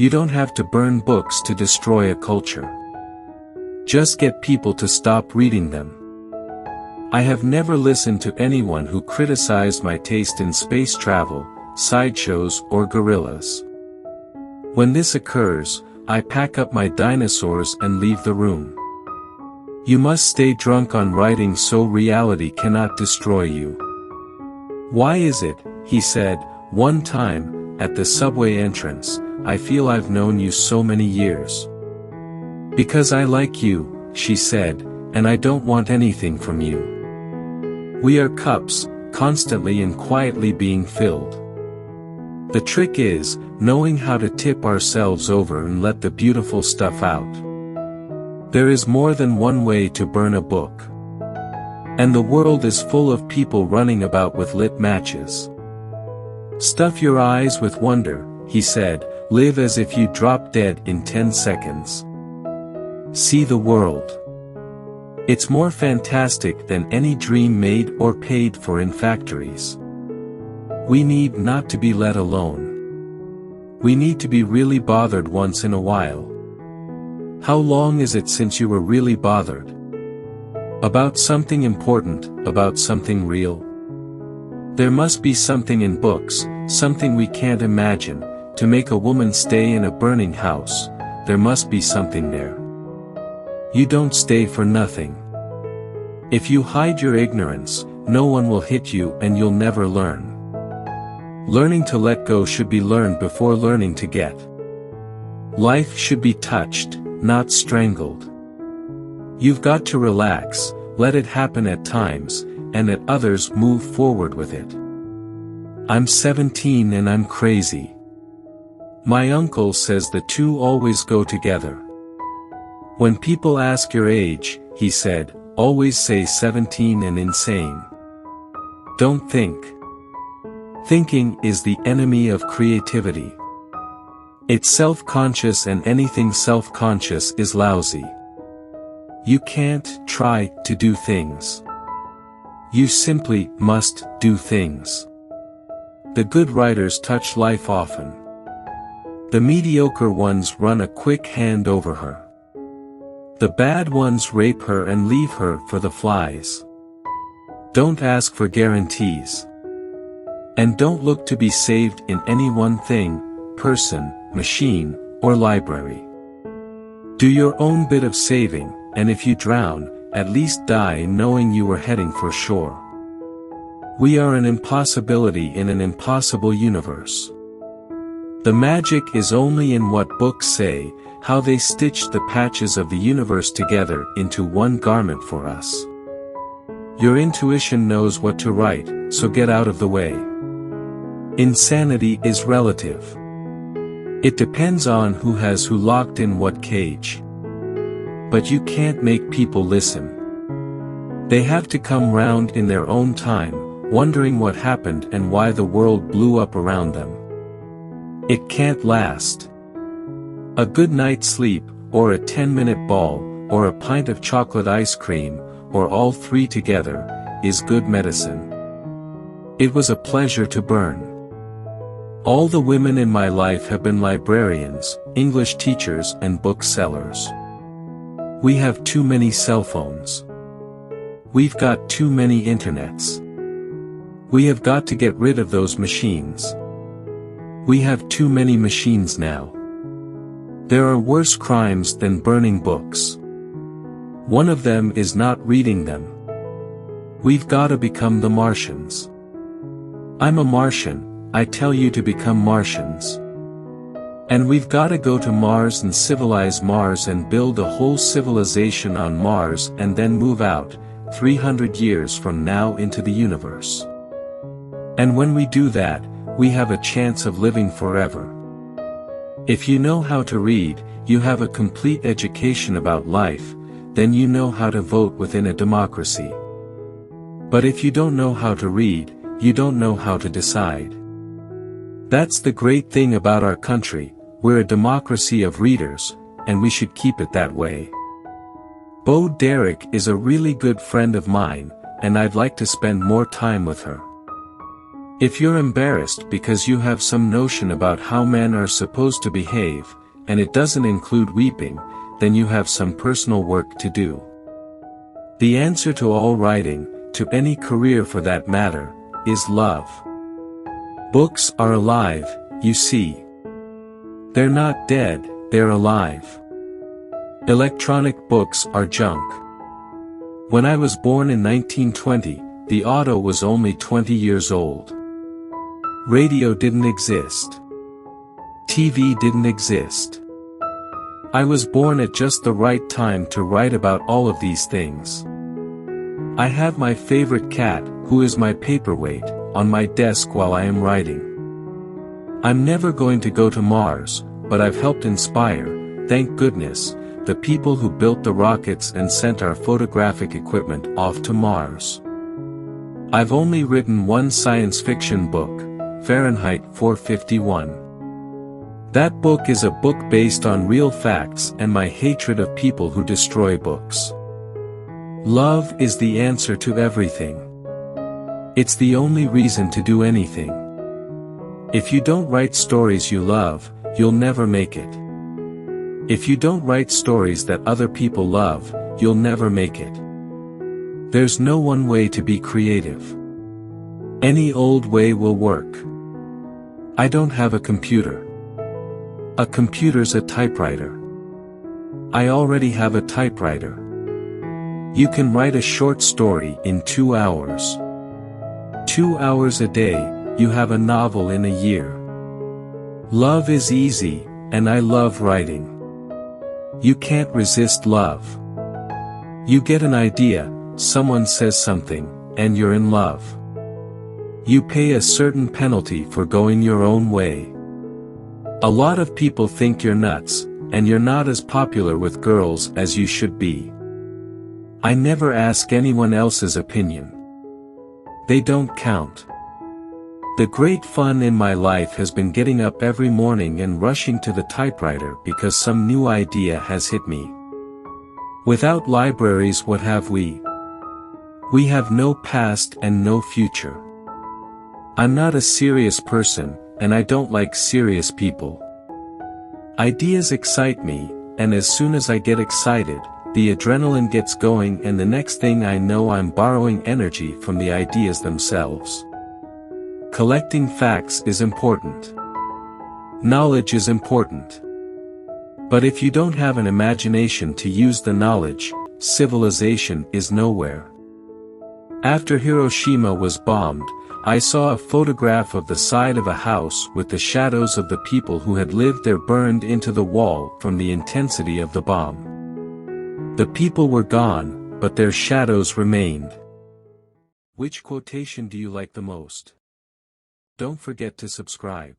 You don't have to burn books to destroy a culture. Just get people to stop reading them. I have never listened to anyone who criticized my taste in space travel, sideshows, or gorillas. When this occurs, I pack up my dinosaurs and leave the room. You must stay drunk on writing so reality cannot destroy you. Why is it, he said, one time, at the subway entrance, I feel I've known you so many years. Because I like you, she said, and I don't want anything from you. We are cups, constantly and quietly being filled. The trick is, knowing how to tip ourselves over and let the beautiful stuff out. There is more than one way to burn a book. And the world is full of people running about with lit matches. Stuff your eyes with wonder, he said, live as if you drop dead in 10 seconds. See the world. It's more fantastic than any dream made or paid for in factories. We need not to be let alone. We need to be really bothered once in a while. How long is it since you were really bothered? About something important, about something real? There must be something in books, something we can't imagine, to make a woman stay in a burning house. There must be something there. You don't stay for nothing. If you hide your ignorance, no one will hit you and you'll never learn. Learning to let go should be learned before learning to get. Life should be touched, not strangled. You've got to relax, let it happen at times, and at others move forward with it. I'm 17 and I'm crazy. My uncle says the two always go together. When people ask your age, he said, always say 17 and insane. Don't think. Thinking is the enemy of creativity. It's self-conscious, and anything self-conscious is lousy. You can't try to do things. You simply must do things. The good writers touch life often. The mediocre ones run a quick hand over her. The bad ones rape her and leave her for the flies. Don't ask for guarantees. And don't look to be saved in any one thing, person, machine, or library. Do your own bit of saving, and if you drown, at least die knowing you were heading for shore. We are an impossibility in an impossible universe. The magic is only in what books say, how they stitch the patches of the universe together into one garment for us. Your intuition knows what to write, so get out of the way. Insanity is relative. It depends on who has who locked in what cage. But you can't make people listen. They have to come round in their own time, wondering what happened and why the world blew up around them. It can't last. A good night's sleep, or a 10-minute ball, or a pint of chocolate ice cream, or all three together, is good medicine. It was a pleasure to burn. All the women in my life have been librarians, English teachers, and booksellers. We have too many cell phones. We've got too many internets. We have got to get rid of those machines. We have too many machines now. There are worse crimes than burning books. One of them is not reading them. We've got to become the Martians. I'm a Martian, I tell you to become Martians. And we've got to go to Mars and civilize Mars and build a whole civilization on Mars and then move out, 300 years from now into the universe. And when we do that, we have a chance of living forever. If you know how to read, you have a complete education about life, then you know how to vote within a democracy. But if you don't know how to read, you don't know how to decide. That's the great thing about our country, we're a democracy of readers, and we should keep it that way. Bo Derek is a really good friend of mine, and I'd like to spend more time with her. If you're embarrassed because you have some notion about how men are supposed to behave, and it doesn't include weeping, then you have some personal work to do. The answer to all writing, to any career for that matter, is love. Books are alive, you see. They're not dead, they're alive. Electronic books are junk. When I was born in 1920, the auto was only 20 years old. Radio didn't exist. TV didn't exist. I was born at just the right time to write about all of these things. I have my favorite cat, who is my paperweight, on my desk while I am writing. I'm never going to go to Mars, but I've helped inspire, thank goodness, the people who built the rockets and sent our photographic equipment off to Mars. I've only written one science fiction book, Fahrenheit 451. That book is a book based on real facts and my hatred of people who destroy books. Love is the answer to everything. It's the only reason to do anything. If you don't write stories you love, you'll never make it. If you don't write stories that other people love, you'll never make it. There's no one way to be creative. Any old way will work. I don't have a computer. A computer's a typewriter. I already have a typewriter. You can write a short story in 2 hours. 2 hours a day, you have a novel in a year. Love is easy, and I love writing. You can't resist love. You get an idea, someone says something, and you're in love. You pay a certain penalty for going your own way. A lot of people think you're nuts, and you're not as popular with girls as you should be. I never ask anyone else's opinion. They don't count. The great fun in my life has been getting up every morning and rushing to the typewriter because some new idea has hit me. Without libraries, what have we? We have no past and no future. I'm not a serious person, and I don't like serious people. Ideas excite me, and as soon as I get excited, the adrenaline gets going and the next thing I know I'm borrowing energy from the ideas themselves. Collecting facts is important. Knowledge is important. But if you don't have an imagination to use the knowledge, civilization is nowhere. After Hiroshima was bombed, I saw a photograph of the side of a house with the shadows of the people who had lived there burned into the wall from the intensity of the bomb. The people were gone, but their shadows remained. Which quotation do you like the most? Don't forget to subscribe.